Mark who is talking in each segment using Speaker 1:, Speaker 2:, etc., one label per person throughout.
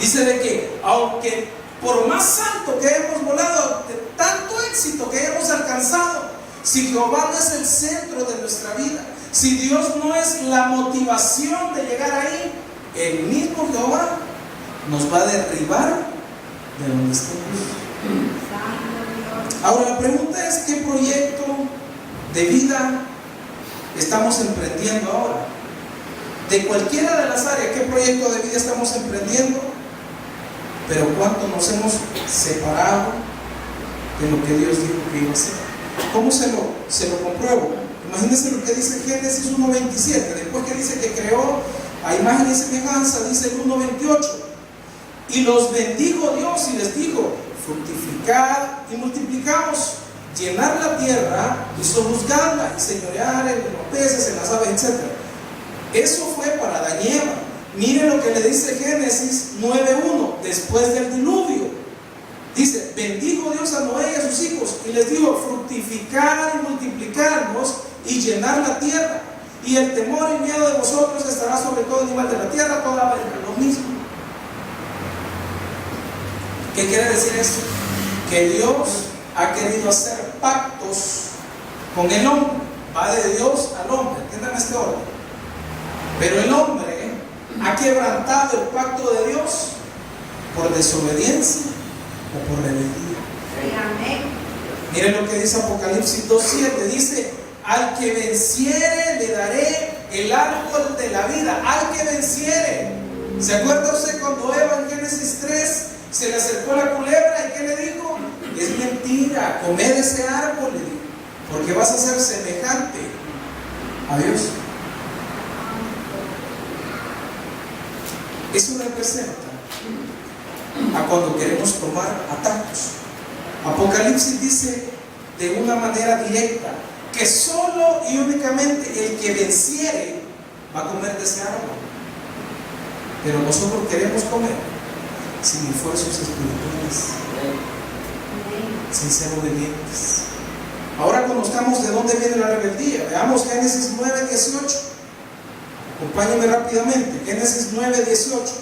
Speaker 1: Dice de que aunque por más alto que hemos volado, de tanto éxito que hemos alcanzado, si Jehová no es el centro de nuestra vida, si Dios no es la motivación de llegar ahí, el mismo Jehová nos va a derribar de donde estemos. Ahora la pregunta es: ¿qué proyecto de vida estamos emprendiendo ahora? De cualquiera de las áreas, ¿qué proyecto de vida estamos emprendiendo? Pero ¿cuánto nos hemos separado de lo que Dios dijo que iba a hacer? ¿Cómo se lo compruebo? Imagínense lo que dice Génesis 1:27. Después que dice que creó a imagen y semejanza, dice el 1:28. Y los bendijo Dios y les dijo: fructificad y multiplicaos, llenar la tierra y sojuzgarla, y señorear en los peces, en las aves, etc. Eso fue para Adán y Eva. Miren lo que le dice Génesis 9:1, después del diluvio. Dice: bendijo Dios a Noé y a sus hijos, y les dijo: fructificar y multiplicarnos y llenar la tierra, y el temor y miedo de vosotros estará sobre todo animal de la tierra, toda ave, lo mismo. ¿Qué quiere decir esto? Que Dios ha querido hacer pactos con el hombre. Va de Dios al hombre, entiendan este orden. Pero el hombre ha quebrantado el pacto de Dios por desobediencia o por rebeldía. Miren lo que dice Apocalipsis 2:7. Dice: al que venciere le daré el árbol de la vida. Al que venciere. ¿Se acuerda usted cuando Eva en Génesis 3 se le acercó la culebra y qué le dijo? Es mentira, comed ese árbol, le dijo, porque vas a ser semejante a Dios. Eso representa a cuando queremos tomar atajos. Apocalipsis dice de una manera directa que solo y únicamente el que venciere va a comer de ese árbol. Pero nosotros queremos comer sin esfuerzos espirituales, sin ser obedientes. Ahora conozcamos de dónde viene la rebeldía. Veamos Génesis 9:18. Acompáñenme rápidamente. Génesis 9:18.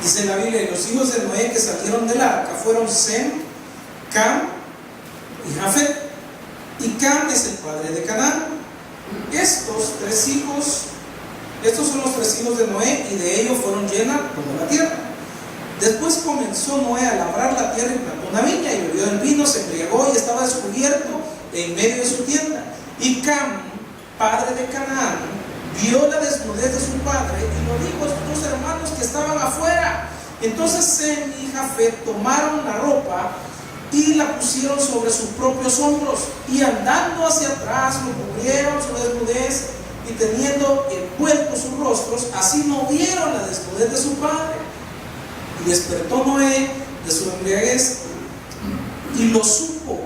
Speaker 1: Dice la Biblia: los hijos de Noé que salieron del arca fueron Sem, Cam y Jafet. Y Cam es el padre de Canaán. Estos son los 3 hijos de Noé, y de ellos fueron llenas toda la tierra. Después comenzó Noé a labrar la tierra y plantó una viña, y bebió el vino, se embriagó y estaba descubierto en medio de su tienda. Y Cam, padre de Canaán, vio la desnudez de su padre y lo dijo a sus 2 hermanos que estaban afuera. Entonces Sem y Jafet tomaron la ropa y la pusieron sobre sus propios hombros, y andando hacia atrás lo cubrieron su desnudez, y teniendo envueltos sus rostros, así no vieron la desnudez de su padre. Y despertó Noé de su embriaguez y lo supo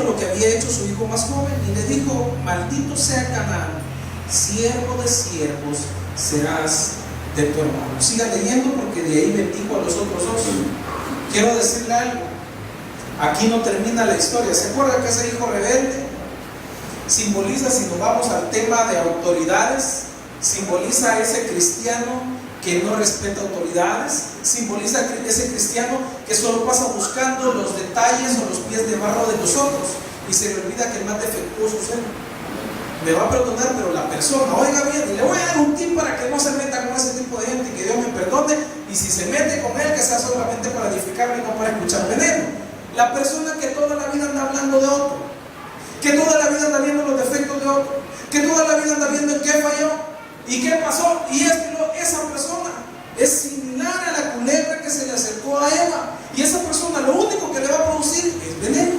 Speaker 1: lo que había hecho su hijo más joven, y le dijo: maldito sea Canaán, siervo de siervos serás de tu hermano. Siga leyendo, porque de ahí bendijo a los otros 2. Quiero decirle algo, aquí no termina la historia. ¿Se acuerda que ese hijo rebelde simboliza, si nos vamos al tema de autoridades, simboliza a ese cristiano que no respeta autoridades, simboliza a ese cristiano que solo pasa buscando los detalles o los pies de barro de los otros, y se le olvida que el más defectuoso es él? Me va a perdonar, pero la persona, oiga bien, y le voy a dar un tip para que no se meta con ese tipo de gente, y que Dios me perdone, y si se mete con él, que sea solamente para edificarme y no para escuchar veneno. La persona que toda la vida anda hablando de otro, que toda la vida anda viendo los defectos de otro, que toda la vida anda viendo en qué falló y qué pasó, y esa persona es similar a la culebra que se le acercó a Eva, y esa persona lo único que le va a producir es veneno.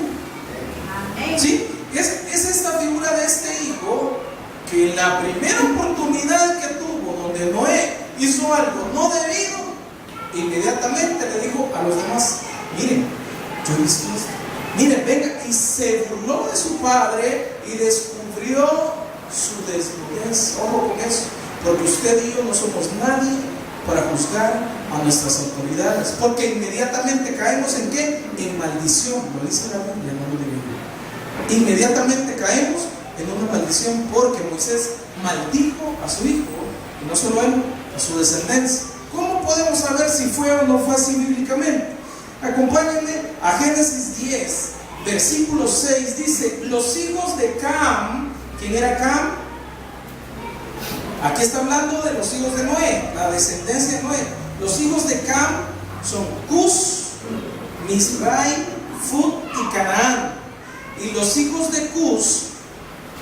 Speaker 1: ¿Sí? Es esta figura de este hijo que en la primera oportunidad que tuvo, donde Noé hizo algo no debido, inmediatamente le dijo a los demás: miren, yo he visto esto, miren, venga, y se burló de su padre y descubrió su desnudez. Ojo con eso, porque usted y yo no somos nadie para juzgar a nuestras autoridades, porque inmediatamente caemos en ¿qué? En maldición. Lo dice la Biblia, no lo digo yo. Inmediatamente caemos en una maldición porque Moisés maldijo a su hijo, y no solo a él, a su descendencia. ¿Cómo podemos saber si fue o no fue así bíblicamente? Acompáñenme a Génesis 10, versículo 6, dice: los hijos de Cam. ¿Quién era Cam? Aquí está hablando de los hijos de Noé, la descendencia de Noé. Los hijos de Cam son Cus, Misraim, Fut y Canaán. Y los hijos de Cus,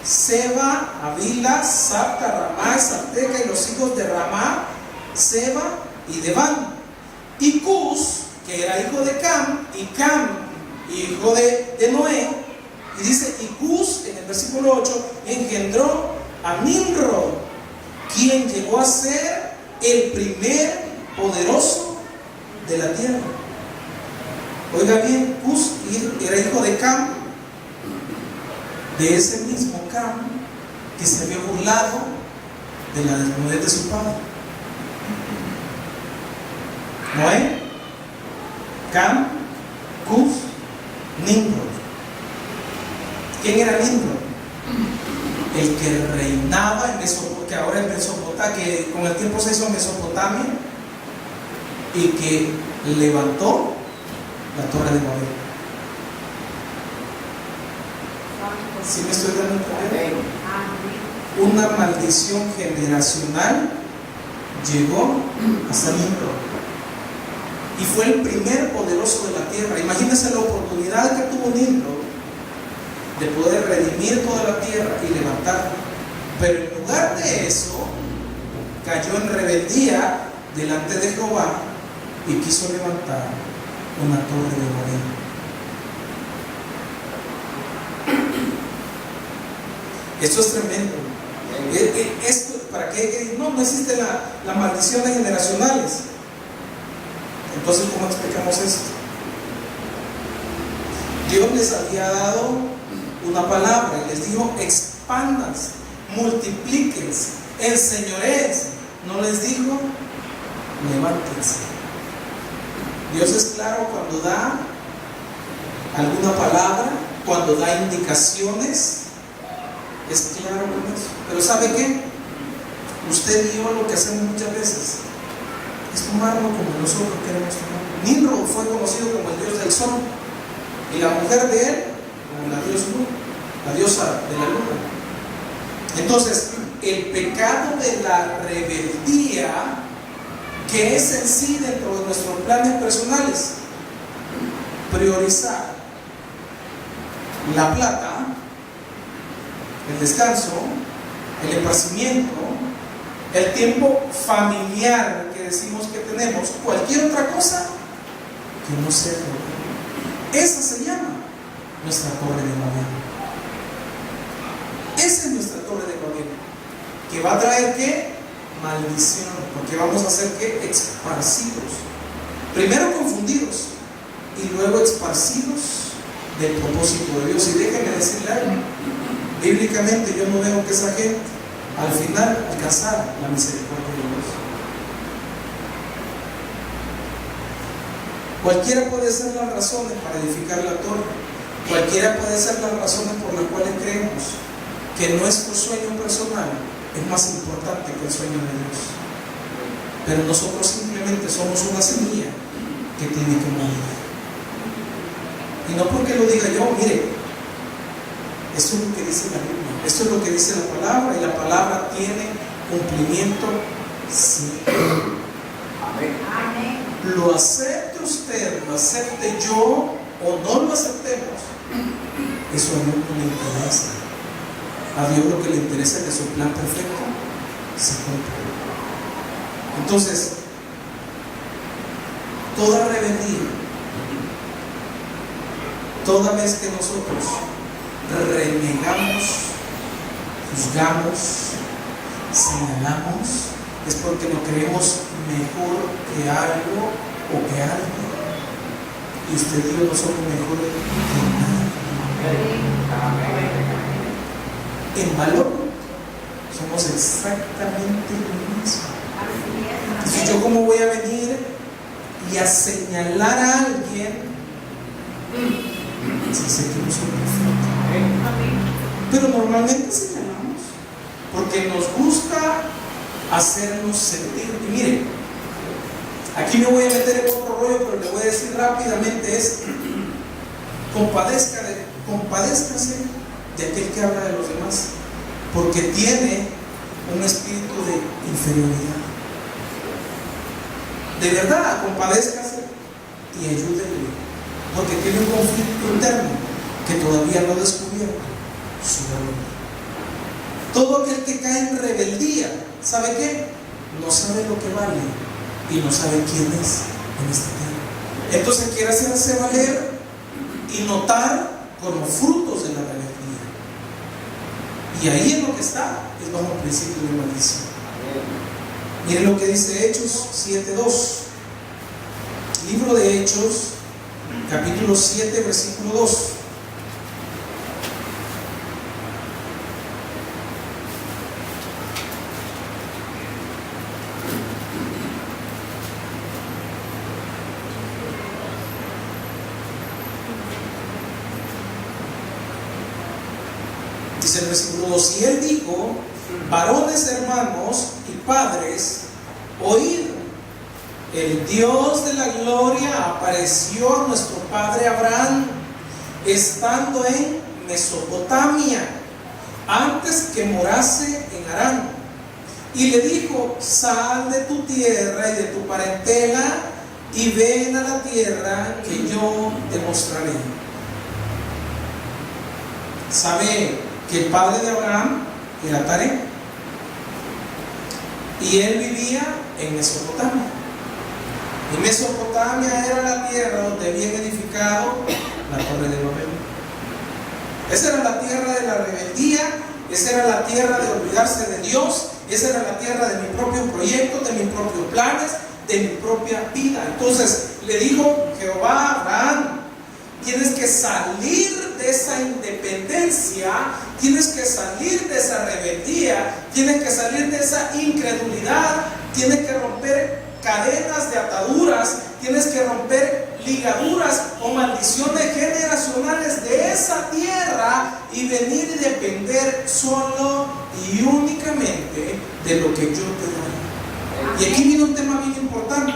Speaker 1: Seba, Avila, Sabta, Ramá, Sarteca. Y los hijos de Ramá, Seba y Deván. Y Cus, que era hijo de Cam, y Cam, hijo de Noé. Y dice: y Cus, en el versículo 8, engendró a Nimrod, quien llegó a ser el primer poderoso de la tierra. Oiga bien, Cus era hijo de Cam, de ese mismo Cam que se había burlado de la desnudez de su padre. Noé, Cam, Cus, Nimrod. ¿Quién era Nimrod? El que reinaba en Mesopotamia, que ahora es Mesopotamia, que con el tiempo se hizo Mesopotamia, y que levantó la torre de Babel. ¿Sí me estoy dando entender? Una maldición generacional llegó hasta Nimrod, y fue el primer poderoso de la tierra. Imagínense la oportunidad que tuvo Nimrod de poder redimir toda la tierra y levantarla, pero en lugar de eso cayó en rebeldía delante de Jehová y quiso levantar una torre de Babel. Esto es tremendo. Esto, ¿para qué? No existe la maldición de generacionales. Entonces, ¿cómo explicamos esto? Dios les había dado una palabra y les dijo: expandas, multiplíquense, enseñoréense. No les dijo: levántense. Dios es claro cuando da alguna palabra, cuando da indicaciones, es claro con eso. Pero ¿sabe qué? Usted y yo lo que hacemos muchas veces es tomarlo como nosotros queremos tomar. Nimrod fue conocido como el dios del sol, y la mujer de él como la diosa luna, la diosa de la luna. Entonces, el pecado de la rebeldía, que es en sí dentro de nuestros planes personales, priorizar la plata, el descanso, el esparcimiento, el tiempo familiar que decimos que tenemos, cualquier otra cosa que no sea Dios. Esa se llama nuestra torre de Babel. Esa es nuestra torre de Babel, que va a traer ¿qué? Maldición, porque vamos a ser ¿qué? Esparcidos. Primero confundidos y luego esparcidos del propósito de Dios. Y déjenme decirle algo: bíblicamente yo no veo que esa gente al final alcanzara la misericordia de Dios. Cualquiera puede ser las razones para edificar la torre, cualquiera puede ser las razones por las cuales creemos que nuestro sueño personal es más importante que el sueño de Dios. Pero nosotros simplemente somos una semilla que tiene que morir. Y no porque lo diga yo, mire, esto es lo que dice la Biblia, esto es lo que dice la palabra, y la palabra tiene cumplimiento siempre. Amén. Lo acepte usted, lo acepte yo, o no lo aceptemos, eso a Dios no le interesa. A Dios lo que le interesa es que su plan perfecto se cumpla. Entonces, toda rebeldía, toda vez que nosotros renegamos, juzgamos, señalamos, es porque nos creemos mejor que algo o que alguien. Y usted y yo no somos mejores que nadie. En valor somos exactamente lo mismo. Entonces, ¿yo cómo voy a venir y a señalar a alguien si sé que no soy perfecto? Pero normalmente señalamos porque nos gusta hacernos sentir. Y miren, aquí me voy a meter en otro rollo, pero le voy a decir rápidamente es: compadézcase de aquel que habla de los demás, porque tiene un espíritu de inferioridad. De verdad, compadézcase y ayúdele, porque tiene un conflicto interno que todavía no ha descubierto su valor. Todo aquel que cae en rebeldía, ¿sabe qué? No sabe lo que vale y no sabe quién es en este tiempo. Entonces quiere hacerse valer y notar como frutos de la rebeldía. Y ahí es lo que está, es bajo el principio de maldición. Miren lo que dice Hechos 7:2. Libro de Hechos, capítulo 7, versículo 2. Dice el versículo 2: y él dijo: varones, hermanos y padres, oíd, el Dios de la gloria apareció a nuestro padre Abraham estando en Mesopotamia, antes que morase en Harán, y le dijo: sal de tu tierra y de tu parentela y ven a la tierra que yo te mostraré. ¿Sabe que el padre de Abraham era Taré? Y él vivía en Mesopotamia. Y Mesopotamia era la tierra donde habían edificado la torre de Babel. Esa era la tierra de la rebeldía, esa era la tierra de olvidarse de Dios, esa era la tierra de mi propio proyecto, de mis propios planes, de mi propia vida. Entonces le dijo Jehová a Abraham: tienes que salir de esa independencia, tienes que salir de esa rebeldía, tienes que salir de esa incredulidad, tienes que romper cadenas de ataduras, tienes que romper ligaduras o maldiciones generacionales de esa tierra y venir y depender solo y únicamente de lo que yo te daré. Y aquí viene un tema bien importante,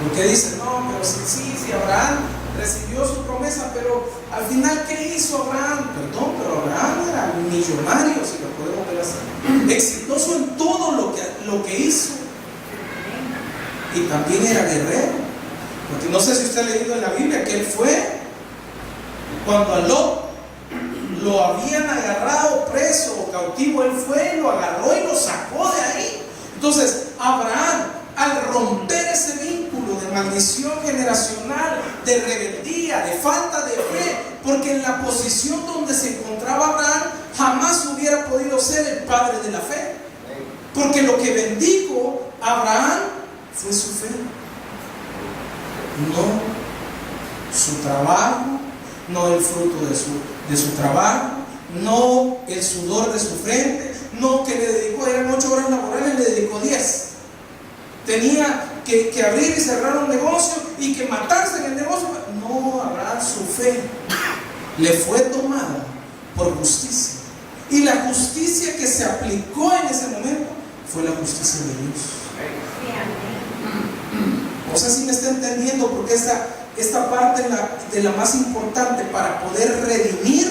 Speaker 1: porque dice: no, pero si Abraham recibió su promesa, pero al final, ¿qué hizo Abraham? Perdón, pero Abraham era millonario, si lo podemos ver así, exitoso en todo lo que hizo, y también era guerrero, porque no sé si usted ha leído en la Biblia que él fue, cuando a Lot lo habían agarrado preso o cautivo, él fue, lo agarró y lo sacó de ahí. Entonces Abraham, al romper ese vínculo de maldición generacional, de rebeldía, de falta de fe, porque en la posición donde se encontraba Abraham jamás hubiera podido ser el padre de la fe, porque lo que bendijo a Abraham fue su fe, no su trabajo, no el fruto de su trabajo, no el sudor de su frente, no que le dedicó, eran 8 horas laborales, le dedicó 10. Tenía que abrir y cerrar un negocio y que matarse en el negocio. No, Abraham, su fe le fue tomada por justicia. Y la justicia que se aplicó en ese momento fue la justicia de Dios. No sé si me está entendiendo, porque esta parte es de la más importante para poder redimir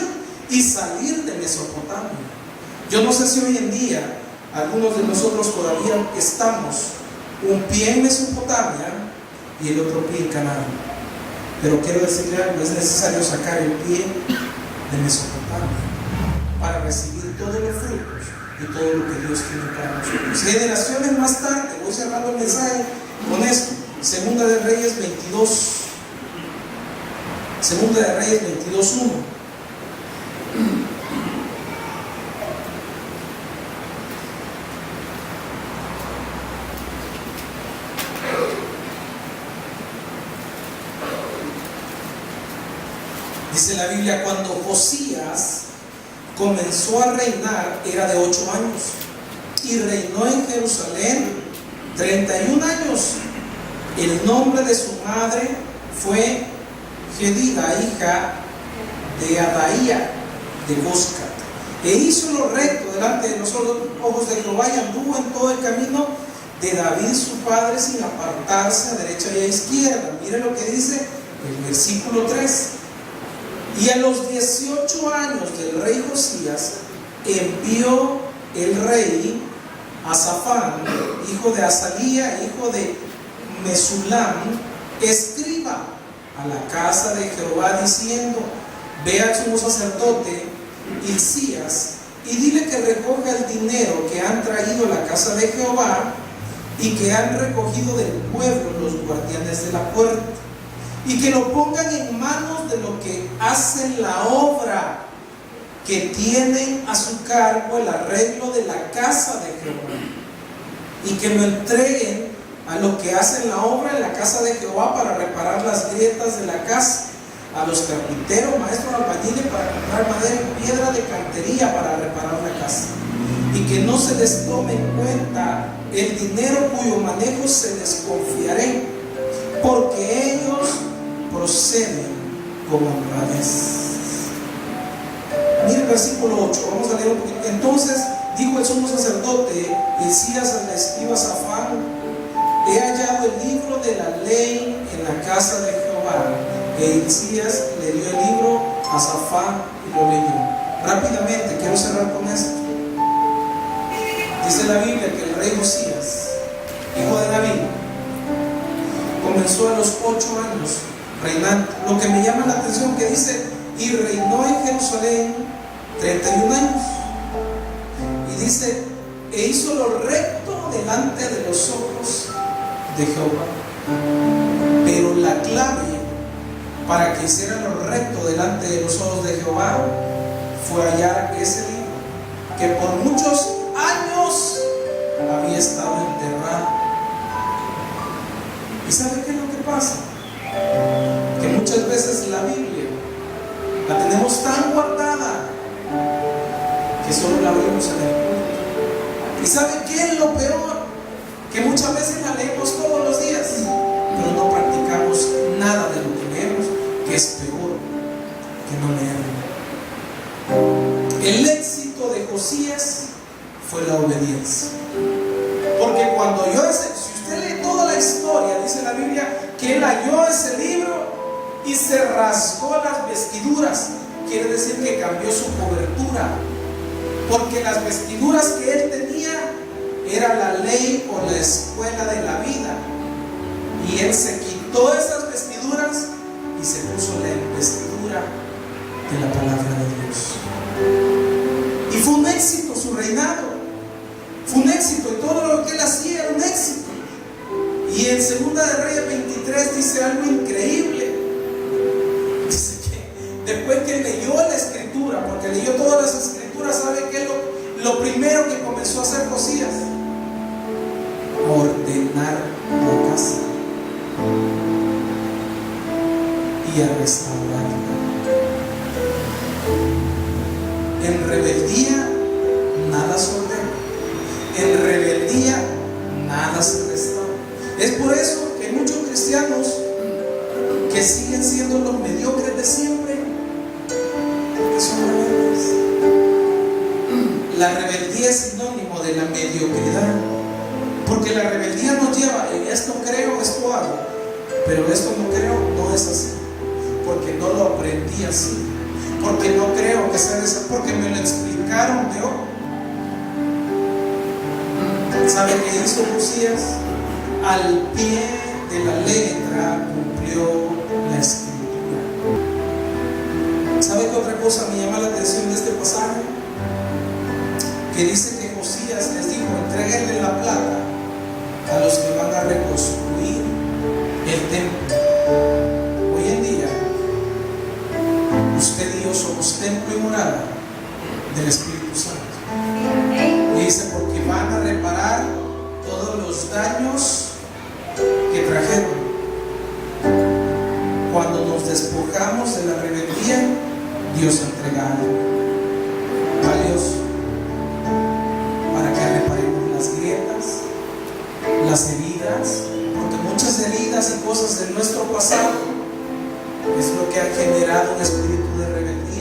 Speaker 1: y salir de Mesopotamia. Yo no sé si hoy en día algunos de nosotros todavía estamos un pie en Mesopotamia y el otro pie en Canaán, pero quiero decirle algo: es necesario sacar el pie de Mesopotamia para recibir todos los frutos y todo lo que Dios tiene para nosotros. Generaciones más tarde, voy cerrando el mensaje con esto. Segunda de Reyes 22, Segunda de Reyes 22:1. Dice la Biblia: cuando Josías comenzó a reinar era de 8 años y reinó en Jerusalén 31 años. El nombre de su madre fue Jedida, hija de Adaía, de Boscat. E hizo lo recto delante de los ojos de Jehová y anduvo en todo el camino de David su padre sin apartarse a derecha y a izquierda. Mire lo que dice el versículo 3. Y a los 18 años del rey Josías envió el rey a Safán, hijo de Azalía, hijo de Mesulam, escriba, a la casa de Jehová, diciendo: ve al sumo sacerdote Hilcías y dile que recoja el dinero que han traído a la casa de Jehová y que han recogido del pueblo los guardianes de la puerta, y que lo pongan en manos de los que hacen la obra, que tienen a su cargo el arreglo de la casa de Jehová, y que lo entreguen a los que hacen la obra en la casa de Jehová para reparar las grietas de la casa, a los carpinteros, maestros, albañiles para comprar madera y piedra de cantería para reparar la casa, y que no se les tome en cuenta el dinero cuyo manejo se les confiaré, porque ellos proceden con honradez. Mire el versículo 8, vamos a leer un poquito. Entonces dijo el sumo sacerdote Hilcías al escriba Safán: he hallado el libro de la ley en la casa de Jehová. E Hilcías le dio el libro a Safán y lo leyó. Rápidamente, quiero cerrar con esto. Dice la Biblia que el rey Josías, hijo de David, comenzó a los 8 años reinando. Lo que me llama la atención que dice: y reinó en Jerusalén 31 años. Y dice: e hizo lo recto delante de los ojos de Jehová. Pero la clave para que hiciera lo recto delante de los ojos de Jehová fue hallar ese libro, que por muchos años había estado enterrado. ¿Y sabe qué es lo que pasa? Que muchas veces la Biblia la tenemos tan guardada que solo la abrimos en el culto. ¿Y sabe qué es lo peor? Que muchas veces la leemos todos los días, pero no practicamos nada de lo que leemos, que es peor que no leerlo. El éxito de Josías fue la obediencia. Porque cuando si usted lee toda la historia, dice la Biblia que él halló ese libro y se rasgó las vestiduras. Quiere decir que cambió su cobertura, porque las vestiduras que él tenía era la ley o la escuela de la vida, y él se quitó esas vestiduras y se puso la investidura de la palabra de Dios. Y fue un éxito su reinado, fue un éxito, y todo lo que él hacía era un éxito. Y en 2 de Reyes 23 dice algo increíble. Dice que después que leyó la escritura, porque leyó todas las escrituras, ¿sabe qué es lo primero que comenzó a hacer Josías? Ordenar la casa y a restaurarla. En rebeldía nada se ordena, en rebeldía nada se restaura. Es por eso que muchos cristianos que siguen siendo los mediocres de siempre, porque son rebeldes. La rebeldía es sinónimo de la mediocridad, porque la rebeldía nos lleva: en esto creo, esto hago, pero esto no creo, no es así, porque no lo aprendí así, porque no creo que sea así, porque me lo explicaron de otro. ¿Sabe qué hizo Josías? Al pie de la letra cumplió la escritura. ¿Sabe qué otra cosa me llama la atención de este pasaje? Que dice que Josías les dijo: entréguenle la plata a los que van a reconstruir el templo. Hoy en día, usted y yo somos templo y morada del Espíritu Santo. Y dice: porque van a reparar todos los daños que trajeron. Cuando nos despojamos de la rebeldía, Dios entrega algo valioso para que reparemos las grietas, las heridas, porque muchas heridas y cosas de nuestro pasado es lo que ha generado un espíritu de rebeldía.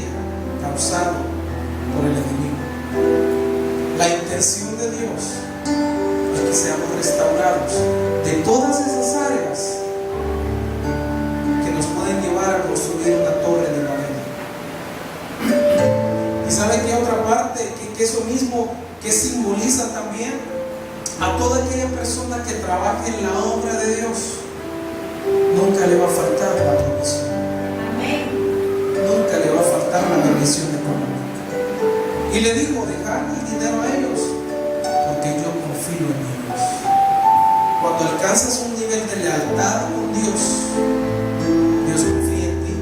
Speaker 1: usado por el enemigo. La intención de Dios es que seamos restaurados de todas esas áreas que nos pueden llevar a construir una torre de Babel. ¿Y sabe qué otra parte? Que eso mismo que simboliza también a toda aquella persona que trabaje en la obra de Dios, nunca le va a faltar la provisión.
Speaker 2: Amén.
Speaker 1: Nunca le va a faltar la bendición económica. Y le dijo: dejad el dinero a ellos, porque yo confío en ellos. Cuando alcanzas un nivel de lealtad con Dios, Dios confía en ti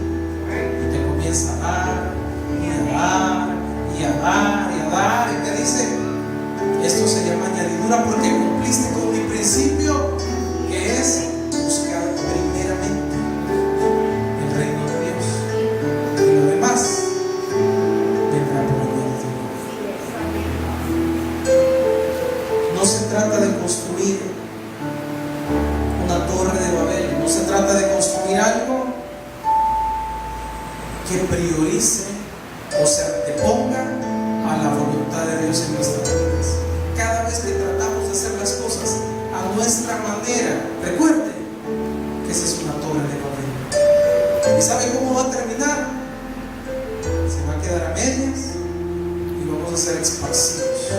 Speaker 1: y te comienza a dar y a dar y a dar y a dar, y te dice: esto se llama añadidura, porque cumpliste con mi principio, que es buscar primeramente el reino de Dios, y lo demás vendrá por añadidura. No se trata de construir una torre de Babel, no se trata de construir algo que priorice, o sea, te ponga a la voluntad de Dios en nuestras vidas. Cada vez que tratamos de hacer las cosas a nuestra manera, recuerde que esa es una torre de Babel. ¿Y sabe cómo va a terminar? Se va a quedar a medias y vamos a ser esparcidos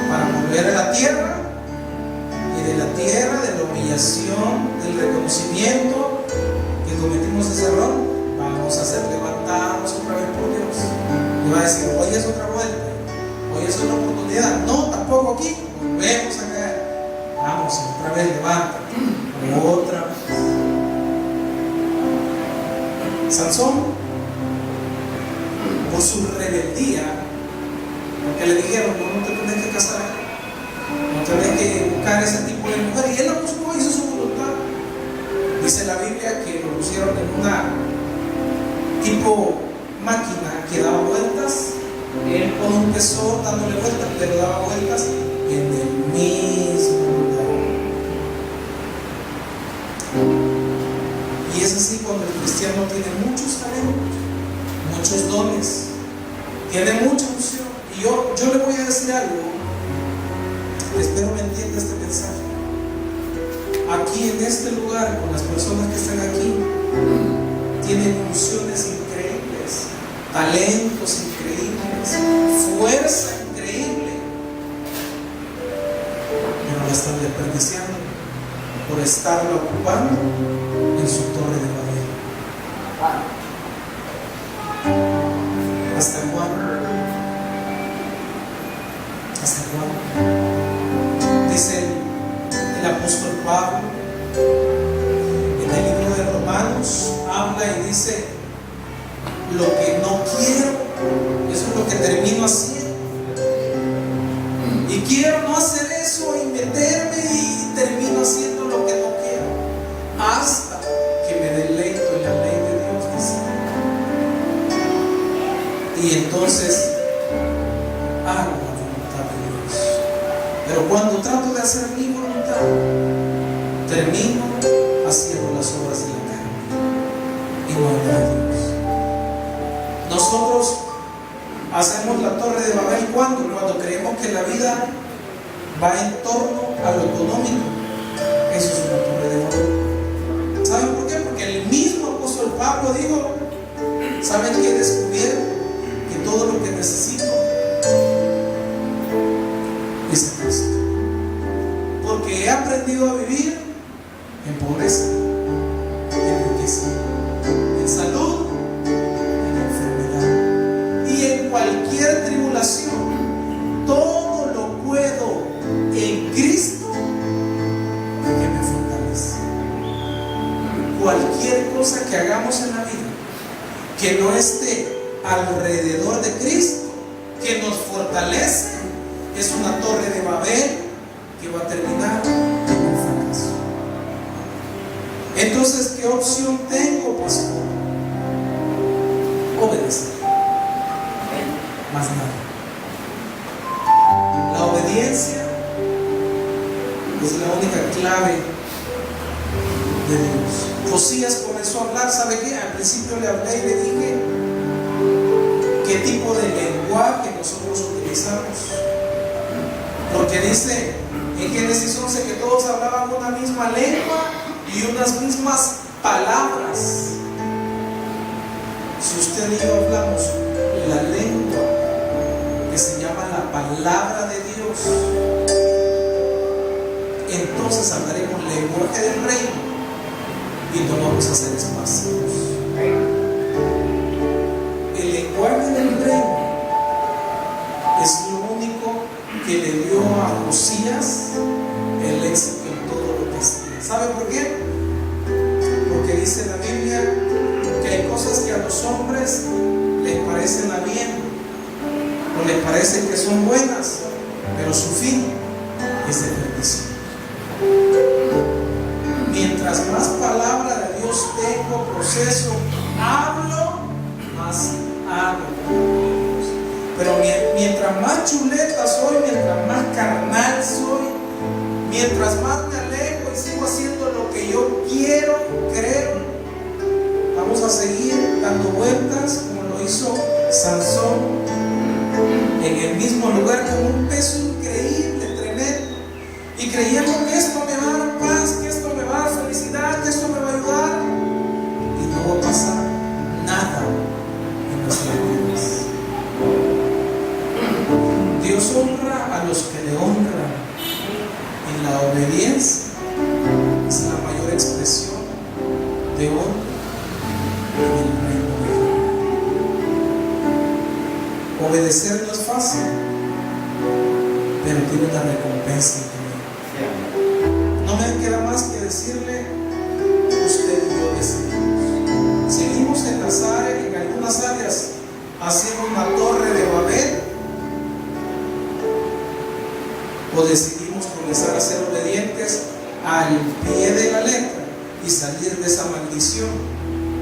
Speaker 1: para volver a la tierra, y de la tierra, de la humillación, del reconocimiento que cometimos ese error, vamos a ser levantados otra vez por Dios. Y va a decir: hoy es otra vuelta, hoy es una oportunidad. No, tampoco aquí, volvemos a caer. Vamos, otra vez levántate, otra vez. Sansón, por su rebeldía, porque le dijeron: no te tienes que casar, no tienes que buscar ese tipo de mujer, y él la buscó, hizo su voluntad. Dice la Biblia que lo pusieron en una tipo máquina que daba vueltas. Él con un tesoro dándole vueltas, pero daba vueltas en el mismo lugar. Y es así cuando el cristiano tiene muchos talentos, muchos dones, tiene mucha unción. Y yo le voy a decir algo, espero me entienda este mensaje. Aquí en este lugar, con las personas que están aquí, tienen unciones increíbles, talentos increíbles, fuerza increíble, pero la están desperdiciando por estarla ocupando en su torre de Babel. ¿Hasta cuándo? ¿Hasta cuándo? Dice el apóstol Pablo en el libro de Romanos, habla y dice: lo que no quiero, eso es lo que termino haciendo. Y quiero no hacer eso y meterme, y termino haciendo lo que no quiero, hasta que me deleito en la ley de Dios, dice. Y entonces hago la voluntad de Dios. Pero cuando trato de hacer mi voluntad, termino haciendo las obras de la carne y no la de Dios. Nosotros hacemos la torre de Babel cuando creemos que la vida va en torno a lo económico. Eso es una torre de Babel. ¿Saben por qué? Porque el mismo apóstol Pablo dijo: ¿saben qué he descubierto? Que todo lo que necesito es Cristo, porque he aprendido a vivir en pobreza, en riqueza, en salud, en enfermedad, y en cualquier tribulación. Todo lo puedo en Cristo que me fortalece. Cualquier cosa que hagamos en la vida que no esté alrededor de Cristo, que nos fortalece, es una torre de Babel que va a terminar en un fracaso. Entonces, ¿qué opción tengo, pastor? Obedecer. Más nada. La obediencia es la única clave de Dios. Josías comenzó a hablar, ¿sabe qué? Al principio le hablé y le dije: qué tipo de lenguaje nosotros utilizamos. Porque dice en Génesis 11 que todos hablaban una misma lengua y unas mismas palabras. Si usted y yo hablamos la lengua que se llama la palabra de Dios, entonces hablaremos lenguaje del reino y no vamos a ser espacios. El lenguaje del reino es lo único que le dio a Josías el éxito en todo lo que hacía. ¿Sabe por qué? Porque dice la Biblia que hay cosas que a los hombres les parecen a bien o les parecen que son buenas, pero su fin es de perdición. Mientras más palabra de Dios tengo, proceso, hablo, más hago. Pero mientras más chuleta soy, mientras más carnal soy, mientras más me alejo y sigo haciendo lo que yo quiero, creo, vamos a seguir dando vueltas como lo hizo Sansón en el mismo lugar con un peso increíble, tremendo, y creyendo que esto me va a dar paz, que esto me va a dar felicidad, que esto me va a ayudar, y no va a pasar nada en nuestras vidas. Dios honra a los que le honran, y la obediencia es la mayor expresión de honra en el reino de Dios. Obedecer no es fácil, pero tiene una recompensa increíble. No me queda más que decirle, usted y yo decidimos. Seguimos en algunas áreas haciendo una torre de Babel, o decidimos comenzar a ser obedientes al pie de la letra y salir de esa maldición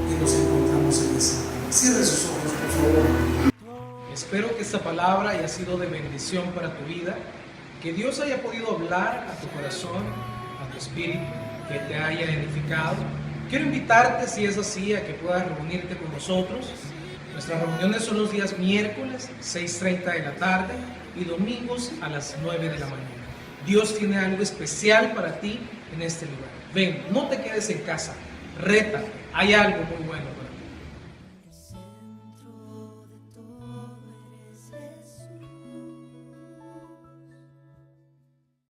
Speaker 1: que nos encontramos en esa. Cierre sus ojos, por favor. Espero que esta palabra haya sido de bendición para tu vida, que Dios haya podido hablar a tu corazón, a tu espíritu, que te haya edificado. Quiero invitarte, si es así, a que puedas reunirte con nosotros. Nuestras reuniones son los días miércoles, 6:30 de la tarde, y domingos a las 9 de la mañana. Dios tiene algo especial para ti en este lugar. Ven, no te quedes en casa, rétate, hay algo muy bueno